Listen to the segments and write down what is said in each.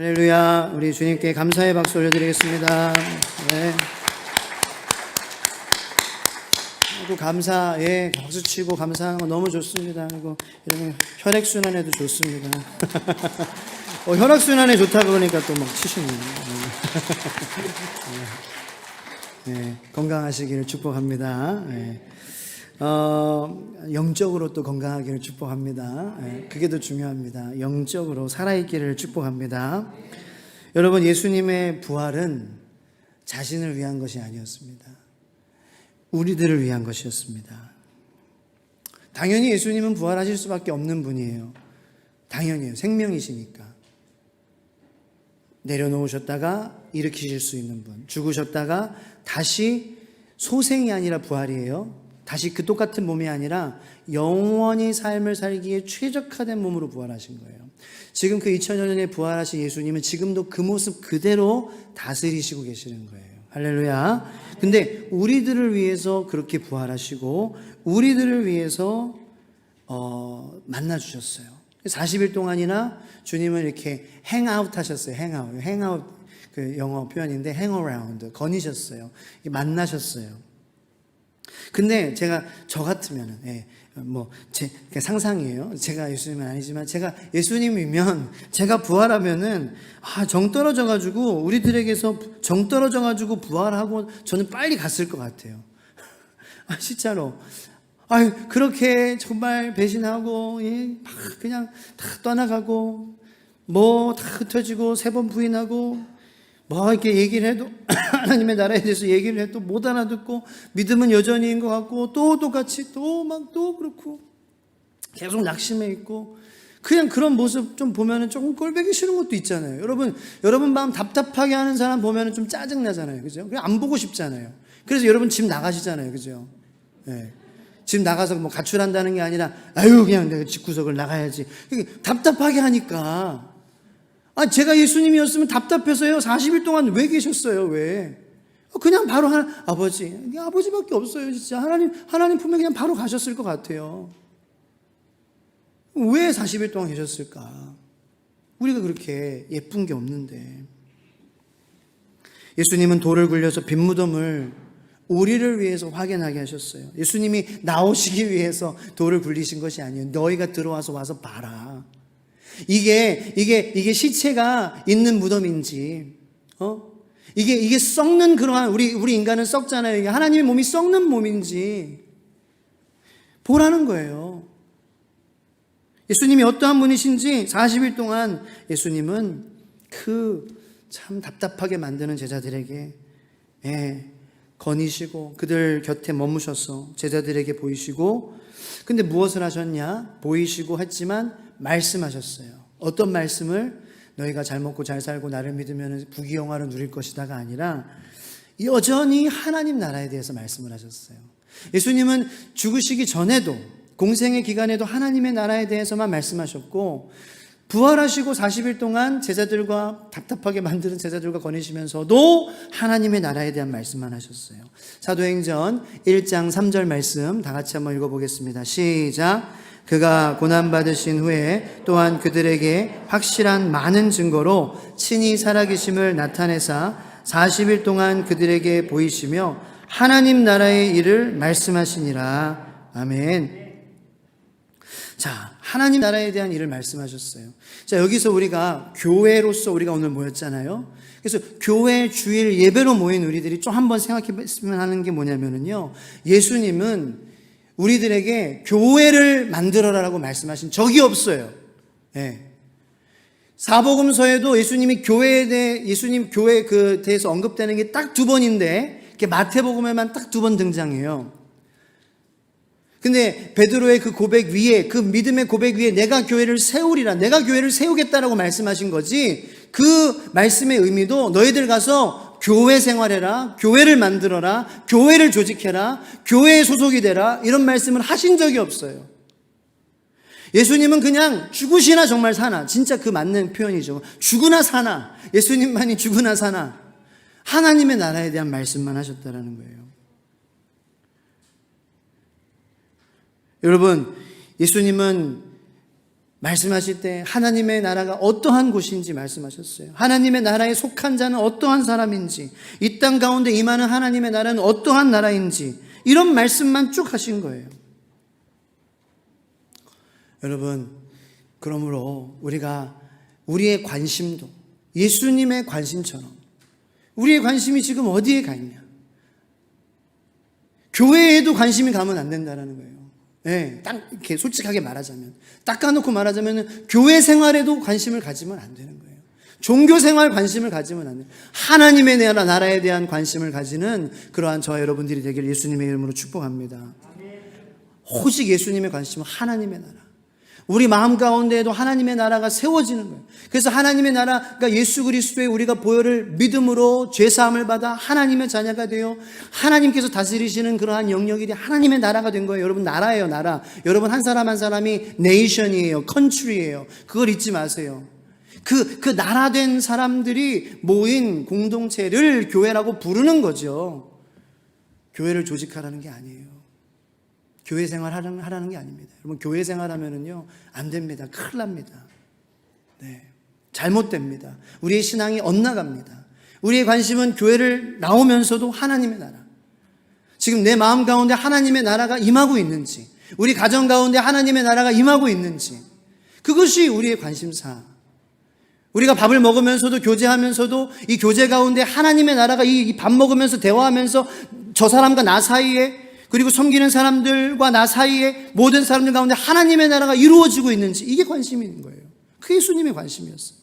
할렐루야. 우리 주님께 감사의 박수 올려드리겠습니다. 네. 그리고 감사에 박수 치고 감사하는 거 너무 좋습니다. 그리고 이런 혈액순환에도 좋습니다. 혈액순환에 좋다고 그러니까 또 막 치시네요. 네. 건강하시기를 축복합니다. 네. 영적으로 또 건강하기를 축복합니다. 그게 더 중요합니다. 영적으로 살아있기를 축복합니다. 여러분, 예수님의 부활은 자신을 위한 것이 아니었습니다. 우리들을 위한 것이었습니다. 당연히 예수님은 부활하실 수밖에 없는 분이에요. 당연히요. 생명이시니까. 내려놓으셨다가 일으키실 수 있는 분, 죽으셨다가 다시 소생이 아니라 부활이에요. 다시 그 똑같은 몸이 아니라 영원히 삶을 살기에 최적화된 몸으로 부활하신 거예요. 지금 그 2000년 전에 부활하신 예수님은 지금도 그 모습 그대로 다스리시고 계시는 거예요. 할렐루야. 근데 우리들을 위해서 그렇게 부활하시고 우리들을 위해서 만나주셨어요. 40일 동안이나 주님은 이렇게 행아웃 하셨어요. 행아웃 그 영어 표현인데 행어라운드 거니셨어요. 만나셨어요. 근데 제가 저 같으면은 제 상상이에요. 제가 예수님은 아니지만 제가 예수님이면 제가 부활하면은 정 떨어져 가지고 우리들에게서 정 떨어져 가지고 부활하고 저는 빨리 갔을 것 같아요. 진짜로. 그렇게 정말 배신하고 막 그냥 다 떠나가고 뭐 다 흩어지고 3번 부인하고 뭐 이렇게 얘기를 해도 하나님의 나라에 대해서 얘기를 해도 못 알아듣고 믿음은 여전히인 것 같고 또 똑같이 또 그렇고 계속 낙심해 있고 그냥 그런 모습 좀 보면은 조금 꼴보기 싫은 것도 있잖아요. 여러분 마음 답답하게 하는 사람 보면은 좀 짜증 나잖아요, 그죠? 그냥 안 보고 싶잖아요. 그래서 여러분 집 나가시잖아요, 그죠? 네. 집 나가서 뭐 가출한다는 게 아니라 그냥 내가 집구석을 나가야지. 답답하게 하니까. 제가 예수님이었으면 답답해서요. 40일 동안 왜 계셨어요? 왜? 그냥 바로 아버지밖에 없어요. 진짜 하나님 품에 그냥 바로 가셨을 것 같아요. 왜 40일 동안 계셨을까? 우리가 그렇게 예쁜 게 없는데. 예수님은 돌을 굴려서 빈무덤을 우리를 위해서 확인하게 하셨어요. 예수님이 나오시기 위해서 돌을 굴리신 것이 아니에요. 너희가 와서 봐라. 이게 시체가 있는 무덤인지, 이게 썩는 그러한, 우리 인간은 썩잖아요. 이게 하나님의 몸이 썩는 몸인지 보라는 거예요. 예수님이 어떠한 분이신지 40일 동안 예수님은 참 답답하게 만드는 제자들에게 거니시고 그들 곁에 머무셔서 제자들에게 보이시고, 근데 무엇을 하셨냐? 보이시고 했지만 말씀하셨어요. 어떤 말씀을? 너희가 잘 먹고 잘 살고 나를 믿으면 부귀영화를 누릴 것이다가 아니라 여전히 하나님 나라에 대해서 말씀을 하셨어요. 예수님은 죽으시기 전에도 공생의 기간에도 하나님의 나라에 대해서만 말씀하셨고, 부활하시고 40일 동안 제자들과 답답하게 만드는 제자들과 거니시면서도 하나님의 나라에 대한 말씀만 하셨어요. 사도행전 1장 3절 말씀 다 같이 한번 읽어보겠습니다. 시작. 그가 고난받으신 후에 또한 그들에게 확실한 많은 증거로 친히 살아계심을 나타내사 40일 동안 그들에게 보이시며 하나님 나라의 일을 말씀하시니라. 아멘. 자, 하나님 나라에 대한 일을 말씀하셨어요. 자, 여기서 우리가 교회로서 우리가 오늘 모였잖아요. 그래서 교회 주일 예배로 모인 우리들이 좀 한번 생각했으면 하는 게 뭐냐면요, 예수님은 우리들에게 교회를 만들어라라고 말씀하신 적이 없어요. 사복음서에도 예수님이 예수님 교회에 대해서 언급되는 게 딱 2번인데, 마태복음에만 딱 2번 등장해요. 근데 베드로의 그 고백 위에, 그 믿음의 고백 위에 내가 교회를 세우리라, 내가 교회를 세우겠다라고 말씀하신 거지, 그 말씀의 의미도 너희들 가서 교회 생활해라, 교회를 만들어라, 교회를 조직해라, 교회에 소속이 되라, 이런 말씀을 하신 적이 없어요. 예수님은 그냥 죽으시나 정말 사나, 진짜 그 맞는 표현이죠. 죽으나 사나, 예수님만이 죽으나 사나, 하나님의 나라에 대한 말씀만 하셨다라는 거예요. 예수님은 말씀하실 때 하나님의 나라가 어떠한 곳인지 말씀하셨어요. 하나님의 나라에 속한 자는 어떠한 사람인지, 이 땅 가운데 임하는 하나님의 나라는 어떠한 나라인지, 이런 말씀만 쭉 하신 거예요. 여러분, 그러므로 우리가 우리의 관심도 예수님의 관심처럼, 우리의 관심이 지금 어디에 가 있냐? 교회에도 관심이 가면 안 된다는 거예요. 네, 딱 이렇게 솔직하게 말하자면, 닦아놓고 말하자면 교회 생활에도 관심을 가지면 안 되는 거예요. 종교 생활 관심을 가지면 안 돼요. 하나님의 나라에 대한 관심을 가지는 그러한 저와 여러분들이 되기를 예수님의 이름으로 축복합니다. 오직 예수님의 관심은 하나님의 나라. 우리 마음 가운데에도 하나님의 나라가 세워지는 거예요. 그래서 하나님의 나라가 예수 그리스도의 우리가 보혈을 믿음으로 죄사함을 받아 하나님의 자녀가 되어 하나님께서 다스리시는 그러한 영역이 하나님의 나라가 된 거예요. 여러분, 나라예요, 나라. 여러분, 한 사람 한 사람이 네이션이에요, 컨트리예요. 그걸 잊지 마세요. 그 나라된 사람들이 모인 공동체를 교회라고 부르는 거죠. 교회를 조직하라는 게 아니에요. 교회 생활 하라는 게 아닙니다. 여러분, 교회 생활 하면은요, 안 됩니다. 큰일 납니다. 네. 잘못됩니다. 우리의 신앙이 엇나갑니다. 우리의 관심은 교회를 나오면서도 하나님의 나라. 지금 내 마음 가운데 하나님의 나라가 임하고 있는지, 우리 가정 가운데 하나님의 나라가 임하고 있는지, 그것이 우리의 관심사. 우리가 밥을 먹으면서도 교제하면서도 이 교제 가운데 하나님의 나라가 이 밥 먹으면서 대화하면서 저 사람과 나 사이에, 그리고 섬기는 사람들과 나 사이에 모든 사람들 가운데 하나님의 나라가 이루어지고 있는지, 이게 관심이 있는 거예요. 그게 예수님의 관심이었어요.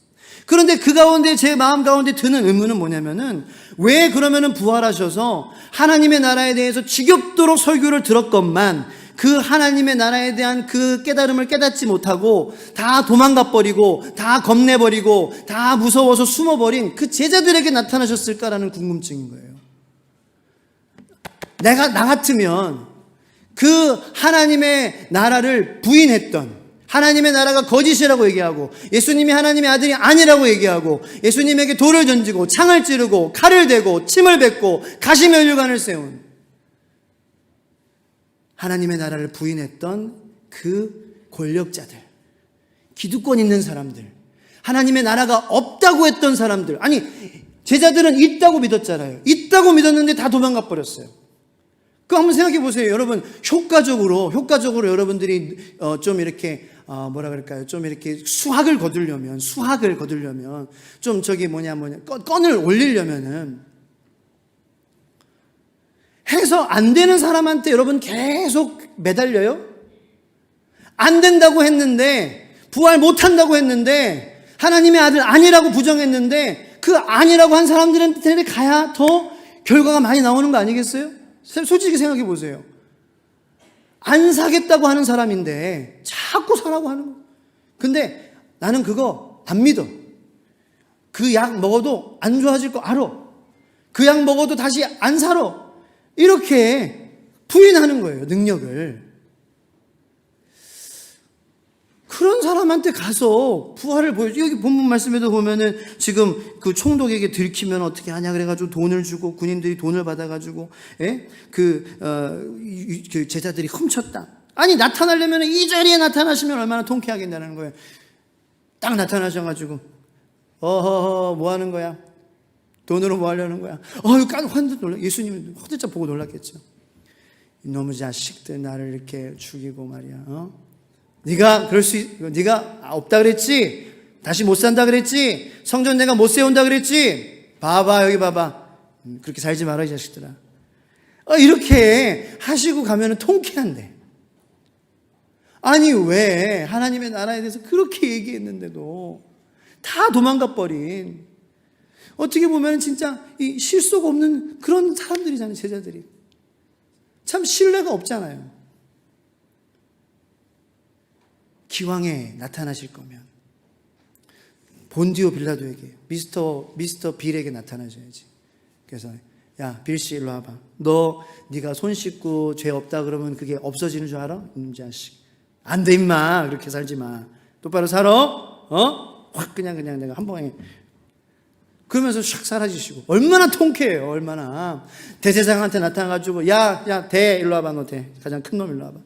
그런데 그 가운데 제 마음 가운데 드는 의문은 뭐냐면은, 왜 그러면은 부활하셔서 하나님의 나라에 대해서 지겹도록 설교를 들었건만 그 하나님의 나라에 대한 그 깨달음을 깨닫지 못하고 다 도망가 버리고 다 겁내버리고 다 무서워서 숨어버린 그 제자들에게 나타나셨을까라는 궁금증인 거예요. 나 같으면 그 하나님의 나라를 부인했던, 하나님의 나라가 거짓이라고 얘기하고 예수님이 하나님의 아들이 아니라고 얘기하고 예수님에게 돌을 던지고 창을 찌르고 칼을 대고 침을 뱉고 가시면류관을 세운 하나님의 나라를 부인했던 그 권력자들, 기득권 있는 사람들, 하나님의 나라가 없다고 했던 사람들, 아니 제자들은 있다고 믿었잖아요. 있다고 믿었는데 다 도망가 버렸어요. 그 한번 생각해 보세요. 여러분, 효과적으로 여러분들이 좀 이렇게 뭐라 그럴까요? 좀 이렇게 수학을 거두려면 좀 건을 올리려면은 해서 안 되는 사람한테 여러분 계속 매달려요? 안 된다고 했는데, 부활 못 한다고 했는데, 하나님의 아들 아니라고 부정했는데, 그 아니라고 한 사람들한테 가야 더 결과가 많이 나오는 거 아니겠어요? 솔직히 생각해 보세요. 안 사겠다고 하는 사람인데 자꾸 사라고 하는 거. 근데 나는 그거 안 믿어. 그 약 먹어도 안 좋아질 거 알아. 그 약 먹어도 다시 안 살아. 이렇게 부인하는 거예요, 능력을. 그런 사람한테 가서 부활을 보여줘. 여기 본문 말씀에도 보면은 지금 그 총독에게 들키면 어떻게 하냐 그래가지고 돈을 주고 군인들이 돈을 받아가지고, 그 제자들이 훔쳤다. 아니, 나타나려면 이 자리에 나타나시면 얼마나 통쾌하겠다는 거예요. 딱 나타나셔가지고, 어허허, 뭐 하는 거야? 돈으로 뭐 하려는 거야? 완전 놀라. 예수님은 화들짝 보고 놀랐겠죠. 이놈의 자식들 나를 이렇게 죽이고 말이야. 네가 네가 없다 그랬지? 다시 못 산다 그랬지? 성전 내가 못 세운다 그랬지? 봐봐, 여기 봐봐. 그렇게 살지 마라, 이 자식들아. 이렇게 하시고 가면은 통쾌한데. 아니, 왜 하나님의 나라에 대해서 그렇게 얘기했는데도 다 도망가 버린, 어떻게 보면 진짜 이 실속 없는 그런 사람들이잖아요, 제자들이. 참 신뢰가 없잖아요. 기왕에 나타나실 거면 본디오 빌라도에게, 미스터 빌에게 나타나셔야지. 그래서 야, 빌씨 일로 와봐. 네가 손 씻고 죄 없다 그러면 그게 없어지는 줄 알아? 이 자식. 안 돼 임마. 그렇게 살지 마. 똑바로 살아. 확 그냥 내가 한 번에. 그러면서 샥 사라지시고. 얼마나 통쾌해요. 얼마나. 대제사장한테 나타나가지고 야, 일로 와봐. 너 가장 큰 놈 일로 와봐.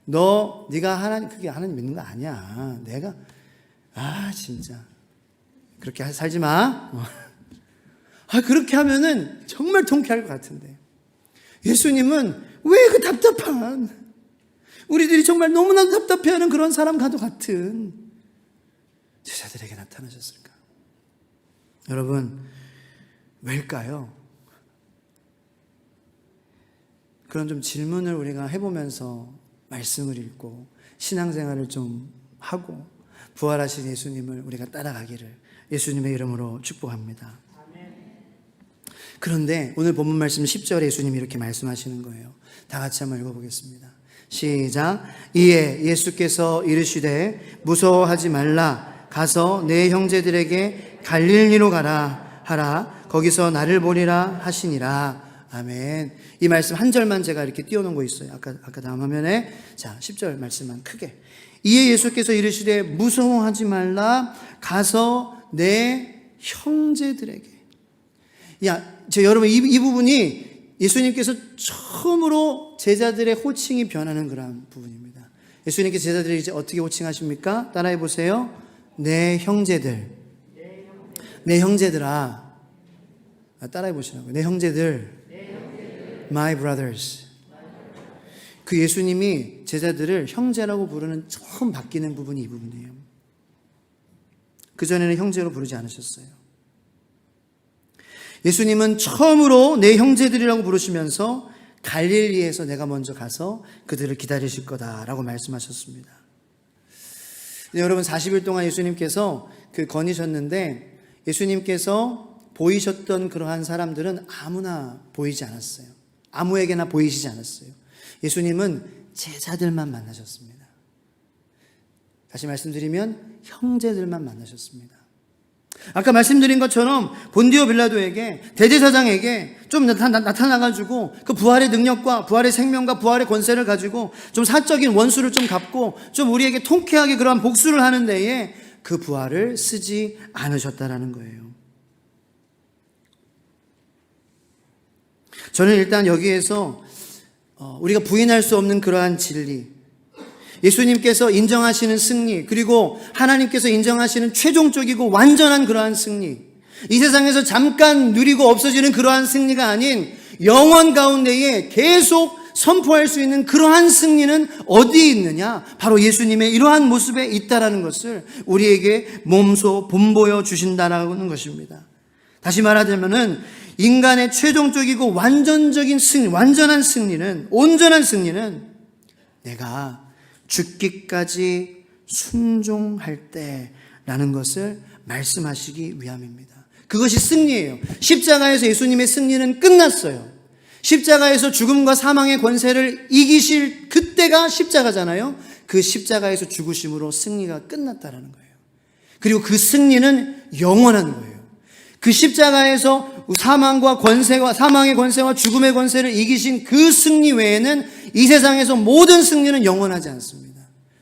네가 하나님, 그게 하나님 믿는 거 아니야. 내가, 진짜. 그렇게 살지 마. 그렇게 하면은 정말 통쾌할 것 같은데. 예수님은 왜 그 답답한, 우리들이 정말 너무나도 답답해하는 그런 사람과도 같은 제자들에게 나타나셨을까? 여러분, 왜일까요? 그런 좀 질문을 우리가 해보면서 말씀을 읽고 신앙생활을 좀 하고 부활하신 예수님을 우리가 따라가기를 예수님의 이름으로 축복합니다. 그런데 오늘 본문 말씀 10절에 예수님이 이렇게 말씀하시는 거예요. 다 같이 한번 읽어보겠습니다. 시작. 이에 예수께서 이르시되 무서워하지 말라. 가서 내 형제들에게 갈릴리로 가라 하라. 거기서 나를 보리라 하시니라. 아멘. 이 말씀 한 절만 제가 이렇게 띄워놓은 거 있어요. 아까 다음 화면에. 자, 10절 말씀만 크게. 이에 예수께서 이르시되 무서워하지 말라. 가서 내 형제들에게. 여러분, 이 부분이 예수님께서 처음으로 제자들의 호칭이 변하는 그런 부분입니다. 예수님께서 제자들이 이제 어떻게 호칭하십니까? 따라해 보세요. 내 형제들. 내 형제들아. 따라해 보시라고요. 내 형제들. My brothers. 그 예수님이 제자들을 형제라고 부르는 처음 바뀌는 부분이 이 부분이에요. 그전에는 형제로 부르지 않으셨어요. 예수님은 처음으로 내 형제들이라고 부르시면서 갈릴리에서 내가 먼저 가서 그들을 기다리실 거다라고 말씀하셨습니다. 여러분, 40일 동안 예수님께서 거니셨는데 예수님께서 보이셨던 그러한 사람들은 아무나 보이지 않았어요. 아무에게나 보이시지 않았어요. 예수님은 제자들만 만나셨습니다. 다시 말씀드리면 형제들만 만나셨습니다. 아까 말씀드린 것처럼 본디오 빌라도에게, 대제사장에게 좀 나타나가지고 그 부활의 능력과 부활의 생명과 부활의 권세를 가지고 좀 사적인 원수를 좀 갚고 좀 우리에게 통쾌하게 그러한 복수를 하는 데에 그 부활을 쓰지 않으셨다라는 거예요. 저는 일단 여기에서 우리가 부인할 수 없는 그러한 진리, 예수님께서 인정하시는 승리, 그리고 하나님께서 인정하시는 최종적이고 완전한 그러한 승리, 이 세상에서 잠깐 누리고 없어지는 그러한 승리가 아닌 영원 가운데에 계속 선포할 수 있는 그러한 승리는 어디에 있느냐? 바로 예수님의 이러한 모습에 있다라는 것을 우리에게 몸소 본보여 주신다라는 것입니다. 다시 말하자면은 인간의 최종적이고 완전적인 승리, 완전한 승리는, 온전한 승리는 내가 죽기까지 순종할 때라는 것을 말씀하시기 위함입니다. 그것이 승리예요. 십자가에서 예수님의 승리는 끝났어요. 십자가에서 죽음과 사망의 권세를 이기실 그때가 십자가잖아요. 그 십자가에서 죽으심으로 승리가 끝났다라는 거예요. 그리고 그 승리는 영원한 거예요. 그 십자가에서 사망과 권세와, 사망의 권세와 죽음의 권세를 이기신 그 승리 외에는 이 세상에서 모든 승리는 영원하지 않습니다.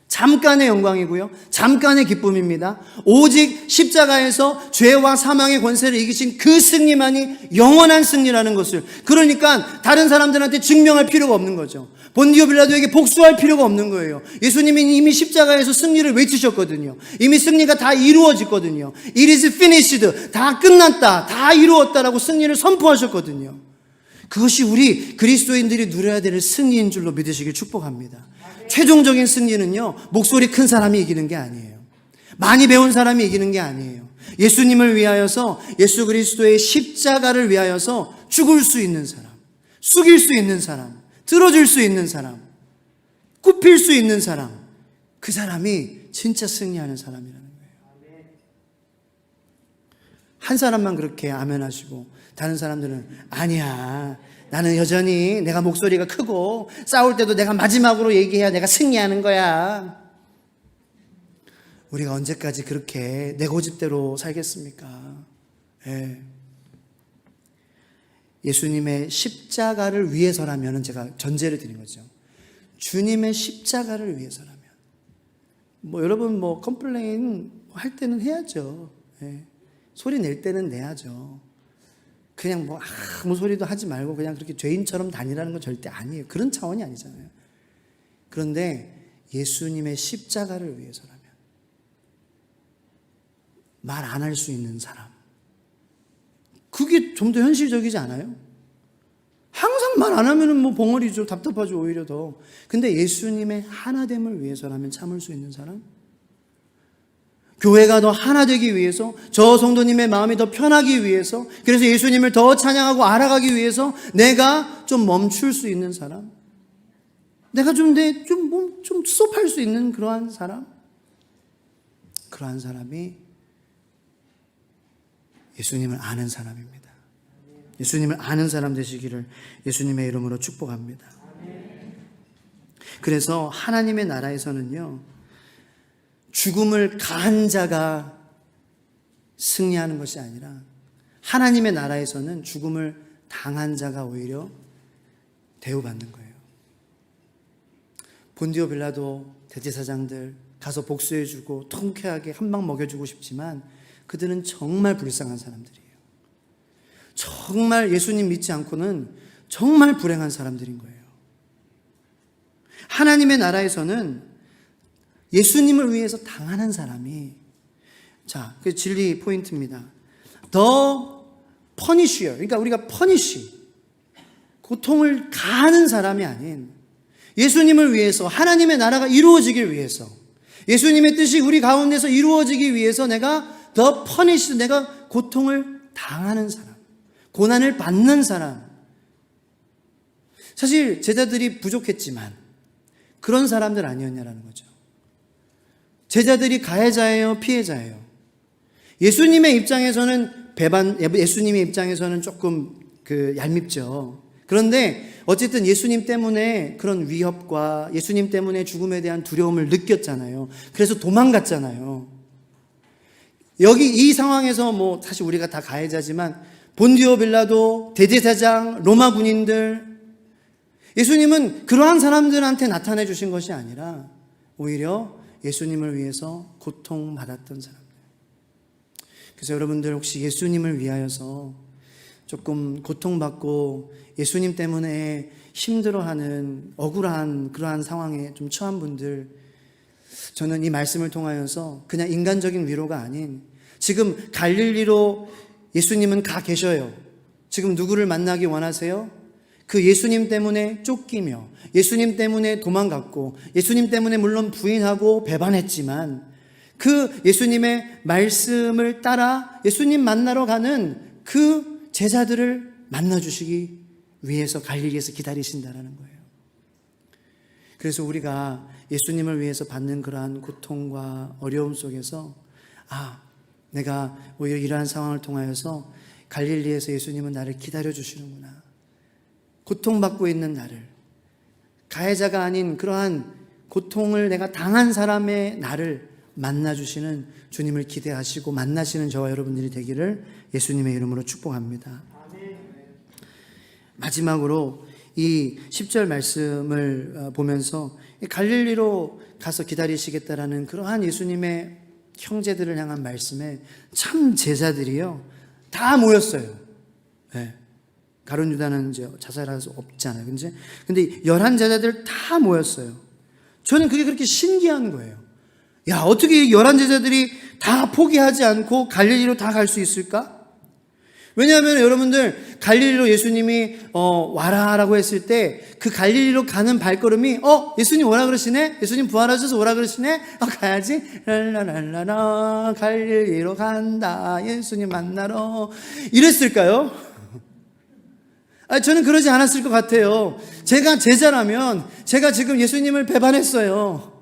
잠깐의 영광이고요, 잠깐의 기쁨입니다. 오직 십자가에서 죄와 사망의 권세를 이기신 그 승리만이 영원한 승리라는 것을, 그러니까 다른 사람들한테 증명할 필요가 없는 거죠. 본디오 빌라도에게 복수할 필요가 없는 거예요. 예수님이 이미 십자가에서 승리를 외치셨거든요. 이미 승리가 다 이루어졌거든요. It is finished. 다 끝났다, 다 이루었다라고 승리를 선포하셨거든요. 그것이 우리 그리스도인들이 누려야 될 승리인 줄로 믿으시길 축복합니다. 최종적인 승리는요, 목소리 큰 사람이 이기는 게 아니에요. 많이 배운 사람이 이기는 게 아니에요. 예수님을 위하여서, 예수 그리스도의 십자가를 위하여서 죽을 수 있는 사람, 숙일 수 있는 사람, 들어줄 수 있는 사람, 굽힐 수 있는 사람, 그 사람이 진짜 승리하는 사람이라는 거예요. 한 사람만 그렇게 아멘 하시고 다른 사람들은 아니야, 나는 여전히 내가 목소리가 크고 싸울 때도 내가 마지막으로 얘기해야 내가 승리하는 거야. 우리가 언제까지 그렇게 내 고집대로 살겠습니까? 예. 예수님의 십자가를 위해서라면, 제가 전제를 드린 거죠. 주님의 십자가를 위해서라면. 여러분 컴플레인 할 때는 해야죠. 예. 소리 낼 때는 내야죠. 그냥 아무 소리도 하지 말고 그냥 그렇게 죄인처럼 다니라는 건 절대 아니에요. 그런 차원이 아니잖아요. 그런데 예수님의 십자가를 위해서라면 말 안 할 수 있는 사람, 그게 좀 더 현실적이지 않아요? 항상 말 안 하면은 뭐 벙어리죠. 답답하죠. 오히려 더. 근데 예수님의 하나됨을 위해서라면 참을 수 있는 사람? 교회가 더 하나 되기 위해서, 저 성도님의 마음이 더 편하기 위해서, 그래서 예수님을 더 찬양하고 알아가기 위해서 내가 좀 멈출 수 있는 사람? 내가 좀 스톱할 수 있는 그러한 사람? 그러한 사람이 예수님을 아는 사람입니다. 예수님을 아는 사람 되시기를 예수님의 이름으로 축복합니다. 그래서 하나님의 나라에서는요, 죽음을 가한 자가 승리하는 것이 아니라 하나님의 나라에서는 죽음을 당한 자가 오히려 대우받는 거예요. 본디오 빌라도 대제사장들 가서 복수해주고 통쾌하게 한 방 먹여주고 싶지만 그들은 정말 불쌍한 사람들이에요. 정말 예수님 믿지 않고는 정말 불행한 사람들인 거예요. 하나님의 나라에서는 예수님을 위해서 당하는 사람이, 자, 그 진리 포인트입니다. The punisher, 그러니까 우리가 punish, 고통을 가하는 사람이 아닌 예수님을 위해서, 하나님의 나라가 이루어지길 위해서, 예수님의 뜻이 우리 가운데서 이루어지기 위해서 내가 the punish, 내가 고통을 당하는 사람, 고난을 받는 사람. 사실 제자들이 부족했지만 그런 사람들 아니었냐라는 거죠. 제자들이 가해자예요, 피해자예요? 예수님의 입장에서는 예수님의 입장에서는 조금 얄밉죠. 그런데 어쨌든 예수님 때문에 그런 위협과 예수님 때문에 죽음에 대한 두려움을 느꼈잖아요. 그래서 도망갔잖아요. 여기 이 상황에서 뭐 사실 우리가 다 가해자지만 본디오 빌라도, 대제사장, 로마 군인들, 예수님은 그러한 사람들한테 나타내 주신 것이 아니라 오히려 예수님을 위해서 고통받았던 사람들. 그래서 여러분들 혹시 예수님을 위하여서 조금 고통받고 예수님 때문에 힘들어하는 억울한 그러한 상황에 좀 처한 분들, 저는 이 말씀을 통하여서 그냥 인간적인 위로가 아닌, 지금 갈릴리로 예수님은 가 계셔요. 지금 누구를 만나기 원하세요? 그 예수님 때문에 쫓기며 예수님 때문에 도망갔고 예수님 때문에 물론 부인하고 배반했지만 그 예수님의 말씀을 따라 예수님 만나러 가는 그 제자들을 만나주시기 위해서 갈릴리에서 기다리신다라는 거예요. 그래서 우리가 예수님을 위해서 받는 그러한 고통과 어려움 속에서 내가 오히려 이러한 상황을 통하여서 갈릴리에서 예수님은 나를 기다려주시는구나. 고통받고 있는 나를, 가해자가 아닌 그러한 고통을 내가 당한 사람의 나를 만나주시는 주님을 기대하시고 만나시는 저와 여러분들이 되기를 예수님의 이름으로 축복합니다. 마지막으로 이 10절 말씀을 보면서 갈릴리로 가서 기다리시겠다라는 그러한 예수님의 형제들을 향한 말씀에 참 제자들이요 다 모였어요. 네. 가룟 유다는 이제 자살할 수 없잖아요. 근데 11 제자들 다 모였어요. 저는 그게 그렇게 신기한 거예요. 야, 어떻게 11 제자들이 다 포기하지 않고 갈릴리로 다 갈 수 있을까? 왜냐하면 여러분들 갈릴리로 예수님이 와라라고 했을 때 그 갈릴리로 가는 발걸음이 예수님 오라 그러시네? 예수님 부활하셔서 오라 그러시네? 가야지. 랄라랄라라 갈릴리로 간다. 예수님 만나러. 이랬을까요? 저는 그러지 않았을 것 같아요. 제가 제자라면 제가 지금 예수님을 배반했어요.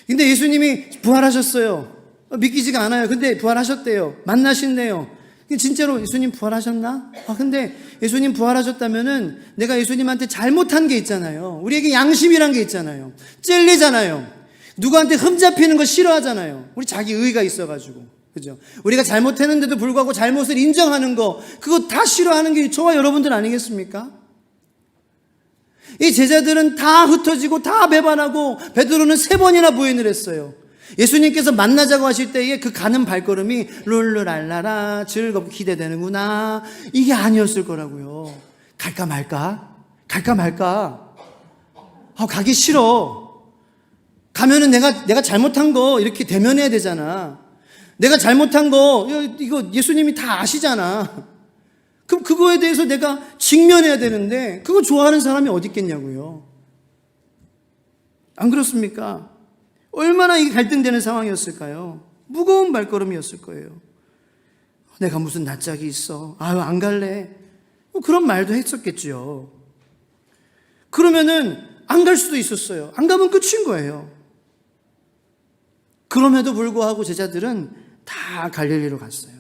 근데 예수님이 부활하셨어요. 믿기지가 않아요. 근데 부활하셨대요. 만나신대요. 진짜로 예수님 부활하셨나? 근데 예수님 부활하셨다면은 내가 예수님한테 잘못한 게 있잖아요. 우리에게 양심이란 게 있잖아요. 찔리잖아요. 누구한테 흠잡히는 거 싫어하잖아요. 우리 자기 의의가 있어가지고. 그죠? 우리가 잘못했는데도 불구하고 잘못을 인정하는 거, 그거 다 싫어하는 게 저와 여러분들 아니겠습니까? 이 제자들은 다 흩어지고 다 배반하고 베드로는 3번이나 부인을 했어요. 예수님께서 만나자고 하실 때에 그 가는 발걸음이 룰루랄라라 즐겁고 기대되는구나 이게 아니었을 거라고요. 갈까 말까? 갈까 말까? 가기 싫어. 가면은 내가 잘못한 거 이렇게 대면해야 되잖아. 내가 잘못한 거 이거 예수님이 다 아시잖아. 그럼 그거에 대해서 내가 직면해야 되는데 그거 좋아하는 사람이 어디 있겠냐고요. 안 그렇습니까? 얼마나 이게 갈등되는 상황이었을까요? 무거운 발걸음이었을 거예요. 내가 무슨 낯짝이 있어. 아유, 안 갈래. 그런 말도 했었겠죠. 그러면은 안 갈 수도 있었어요. 안 가면 끝인 거예요. 그럼에도 불구하고 제자들은 다 갈릴리로 갔어요.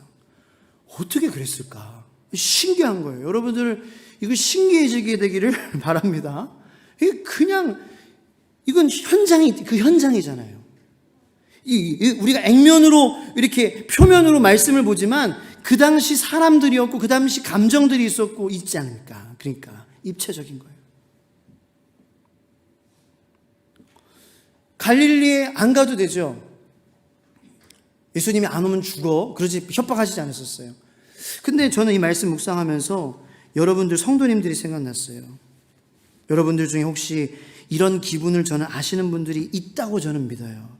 어떻게 그랬을까? 신기한 거예요. 여러분들 이거 신기해지게 되기를 바랍니다. 이건 현장이잖아요. 우리가 액면으로 이렇게 표면으로 말씀을 보지만 그 당시 사람들이었고 그 당시 감정들이 있었고 있지 않습니까? 그러니까 입체적인 거예요. 갈릴리에 안 가도 되죠. 예수님이 안 오면 죽어. 그러지 협박하시지 않으셨어요. 근데 저는 이 말씀 묵상하면서 여러분들 성도님들이 생각났어요. 여러분들 중에 혹시 이런 기분을 저는 아시는 분들이 있다고 저는 믿어요.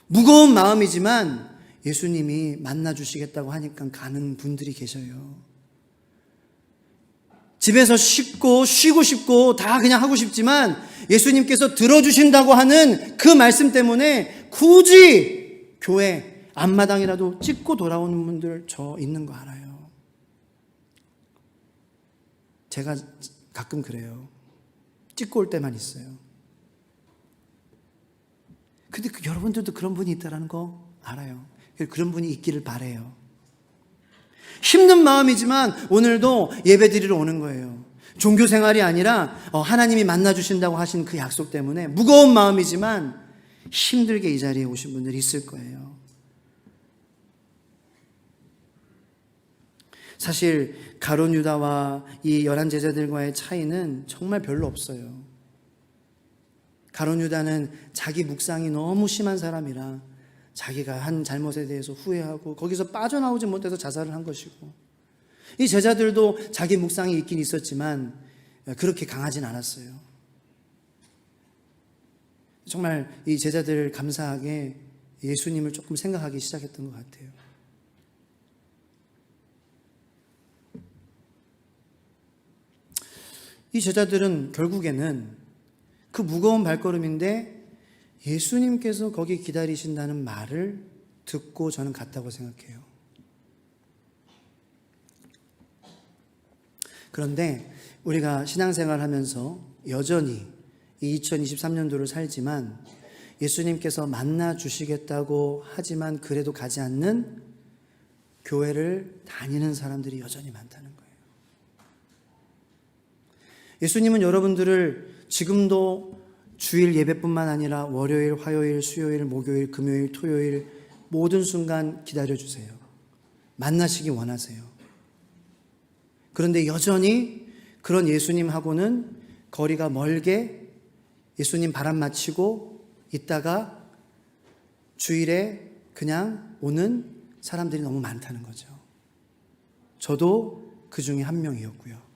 무거운 마음이지만 예수님이 만나주시겠다고 하니까 가는 분들이 계셔요. 집에서 쉬고 싶고 다 그냥 하고 싶지만 예수님께서 들어주신다고 하는 그 말씀 때문에 굳이 교회 앞마당이라도 찍고 돌아오는 분들 저 있는 거 알아요. 제가 가끔 그래요. 찍고 올 때만 있어요. 근데 여러분들도 그런 분이 있다는 거 알아요. 그런 분이 있기를 바라요. 힘든 마음이지만 오늘도 예배 드리러 오는 거예요. 종교 생활이 아니라 하나님이 만나주신다고 하신 그 약속 때문에 무거운 마음이지만 힘들게 이 자리에 오신 분들이 있을 거예요. 사실 가룟 유다와 이 11 제자들과의 차이는 정말 별로 없어요. 가룟 유다는 자기 묵상이 너무 심한 사람이라 자기가 한 잘못에 대해서 후회하고 거기서 빠져나오지 못해서 자살을 한 것이고, 이 제자들도 자기 묵상이 있긴 있었지만 그렇게 강하진 않았어요. 정말 이 제자들 감사하게 예수님을 조금 생각하기 시작했던 것 같아요. 이 제자들은 결국에는 그 무거운 발걸음인데 예수님께서 거기 기다리신다는 말을 듣고 저는 갔다고 생각해요. 그런데 우리가 신앙생활 하면서 여전히 이 2023년도를 살지만 예수님께서 만나 주시겠다고 하지만 그래도 가지 않는 교회를 다니는 사람들이 여전히 많다는 거예요. 예수님은 여러분들을 지금도 주일 예배뿐만 아니라 월요일, 화요일, 수요일, 목요일, 금요일, 토요일 모든 순간 기다려주세요. 만나시기 원하세요. 그런데 여전히 그런 예수님하고는 거리가 멀게 예수님 바람 맞히고 있다가 주일에 그냥 오는 사람들이 너무 많다는 거죠. 저도 그 중에 한 명이었고요.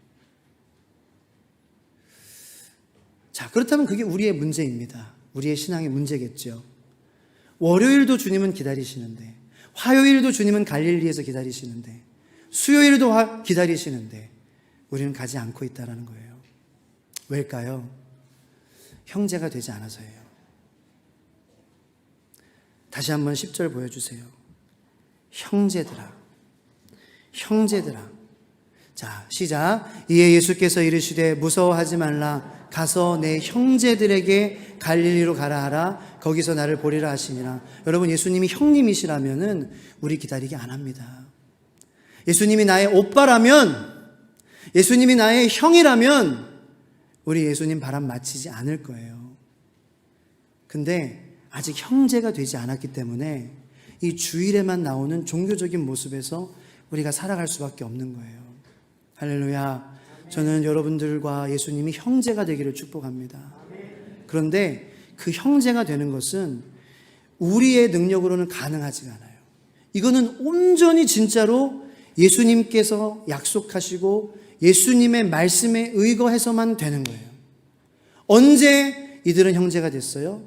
자, 그렇다면 그게 우리의 문제입니다. 우리의 신앙의 문제겠죠. 월요일도 주님은 기다리시는데, 화요일도 주님은 갈릴리에서 기다리시는데, 수요일도 기다리시는데 우리는 가지 않고 있다는 거예요. 왜일까요? 형제가 되지 않아서예요. 다시 한번 10절 보여주세요. 형제들아. 자, 시작. 이에 예수께서 이르시되 무서워하지 말라. 가서 내 형제들에게 갈릴리로 가라 하라. 거기서 나를 보리라 하시니라. 여러분, 예수님이 형님이시라면은 우리 기다리게 안 합니다. 예수님이 나의 오빠라면, 예수님이 나의 형이라면 우리 예수님 바람 맞히지 않을 거예요. 근데 아직 형제가 되지 않았기 때문에 이 주일에만 나오는 종교적인 모습에서 우리가 살아갈 수밖에 없는 거예요. 할렐루야. 저는 여러분들과 예수님이 형제가 되기를 축복합니다. 그런데 그 형제가 되는 것은 우리의 능력으로는 가능하지가 않아요. 이거는 온전히 진짜로 예수님께서 약속하시고 예수님의 말씀에 의거해서만 되는 거예요. 언제 이들은 형제가 됐어요?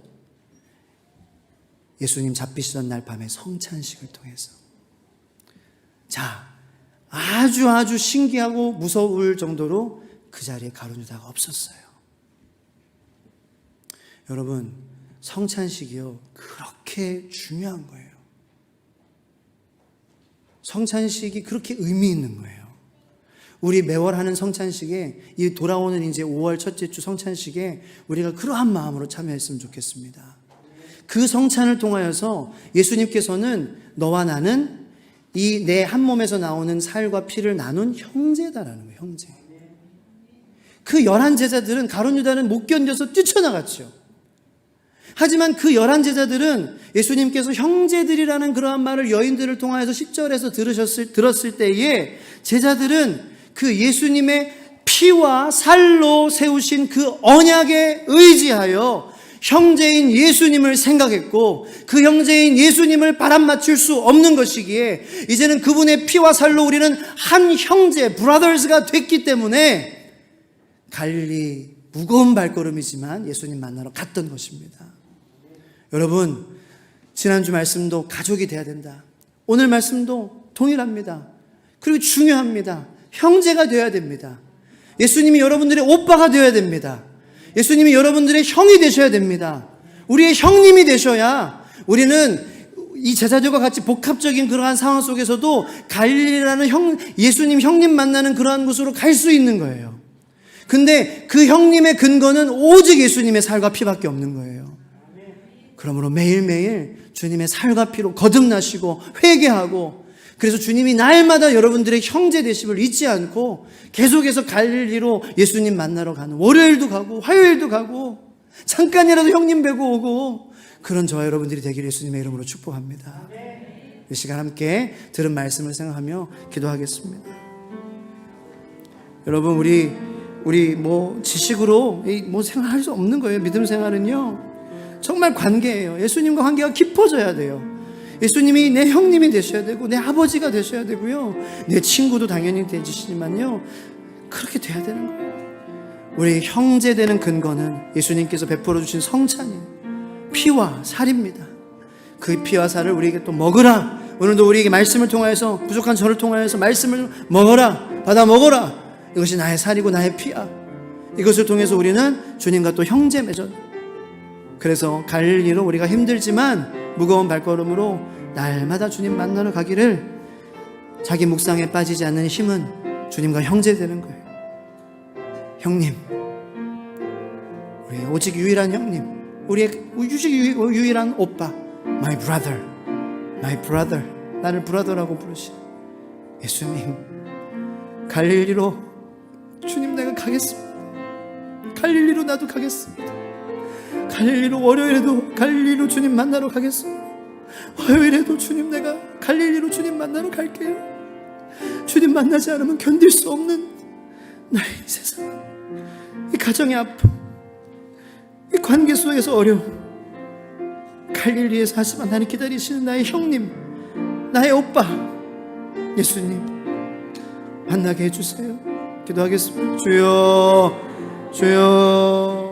예수님 잡히시던 날 밤에 성찬식을 통해서. 자, 아주 신기하고 무서울 정도로 그 자리에 가룟 유다가 없었어요. 여러분, 성찬식이요, 그렇게 중요한 거예요. 성찬식이 그렇게 의미 있는 거예요. 우리 매월 하는 성찬식에, 이 돌아오는 이제 5월 첫째 주 성찬식에 우리가 그러한 마음으로 참여했으면 좋겠습니다. 그 성찬을 통하여서 예수님께서는 너와 나는 이 내 한 몸에서 나오는 살과 피를 나눈 형제다라는 거예요. 형제. 그 11 제자들은, 가룟 유다는 못 견뎌서 뛰쳐나갔죠. 하지만 그 11 제자들은 예수님께서 형제들이라는 그러한 말을 여인들을 통하여서 10절에서 들었을 때에 제자들은 그 예수님의 피와 살로 세우신 그 언약에 의지하여 형제인 예수님을 생각했고, 그 형제인 예수님을 바람 맞출 수 없는 것이기에 이제는 그분의 피와 살로 우리는 한 형제, 브라더스가 됐기 때문에 갈릴리 무거운 발걸음이지만 예수님 만나러 갔던 것입니다. 여러분, 지난주 말씀도 가족이 돼야 된다. 오늘 말씀도 동일합니다. 그리고 중요합니다. 형제가 되어야 됩니다. 예수님이 여러분들의 오빠가 되어야 됩니다. 예수님이 여러분들의 형이 되셔야 됩니다. 우리의 형님이 되셔야 우리는 이 제자들과 같이 복합적인 그러한 상황 속에서도 갈릴리라는 예수님 형님 만나는 그러한 곳으로 갈 수 있는 거예요. 근데 그 형님의 근거는 오직 예수님의 살과 피밖에 없는 거예요. 그러므로 매일매일 주님의 살과 피로 거듭나시고 회개하고, 그래서 주님이 날마다 여러분들의 형제 되심을 잊지 않고 계속해서 갈릴리로 예수님 만나러 가는, 월요일도 가고 화요일도 가고 잠깐이라도 형님 뵈고 오고, 그런 저와 여러분들이 되기를 예수님의 이름으로 축복합니다. 이 시간 함께 들은 말씀을 생각하며 기도하겠습니다. 여러분, 우리 지식으로 생활할 수 없는 거예요. 믿음 생활은요, 정말 관계예요. 예수님과 관계가 깊어져야 돼요. 예수님이 내 형님이 되셔야 되고, 내 아버지가 되셔야 되고요, 내 친구도 당연히 되시지만요, 그렇게 돼야 되는 거예요. 우리 형제 되는 근거는 예수님께서 베풀어 주신 성찬이에요. 피와 살입니다. 그 피와 살을 우리에게 또 먹으라. 오늘도 우리에게 말씀을 통하여서, 부족한 저를 통하여서 말씀을 먹어라, 받아 먹어라. 이것이 나의 살이고 나의 피야. 이것을 통해서 우리는 주님과 또 형제 맺어. 그래서 갈릴리로 우리가 힘들지만 무거운 발걸음으로 날마다 주님 만나러 가기를, 자기 묵상에 빠지지 않는 힘은 주님과 형제 되는 거예요. 형님, 우리의 오직 유일한 형님, 우리의 오직 유일한 오빠, my brother, my brother, 나를 브라더라고 부르신 예수님, 갈릴리로 주님 내가 가겠습니다. 갈릴리로 나도 가겠습니다. 갈릴리로 월요일에도 갈릴리로 주님 만나러 가겠습니다. 화요일에도 주님 내가 갈릴리로 주님 만나러 갈게요. 주님 만나지 않으면 견딜 수 없는 나의 세상, 이 가정의 아픔, 이 관계 속에서 어려움, 갈릴리에서 하지만 나를 기다리시는 나의 형님, 나의 오빠 예수님 만나게 해주세요. 기도하겠습니다. 주여, 주여.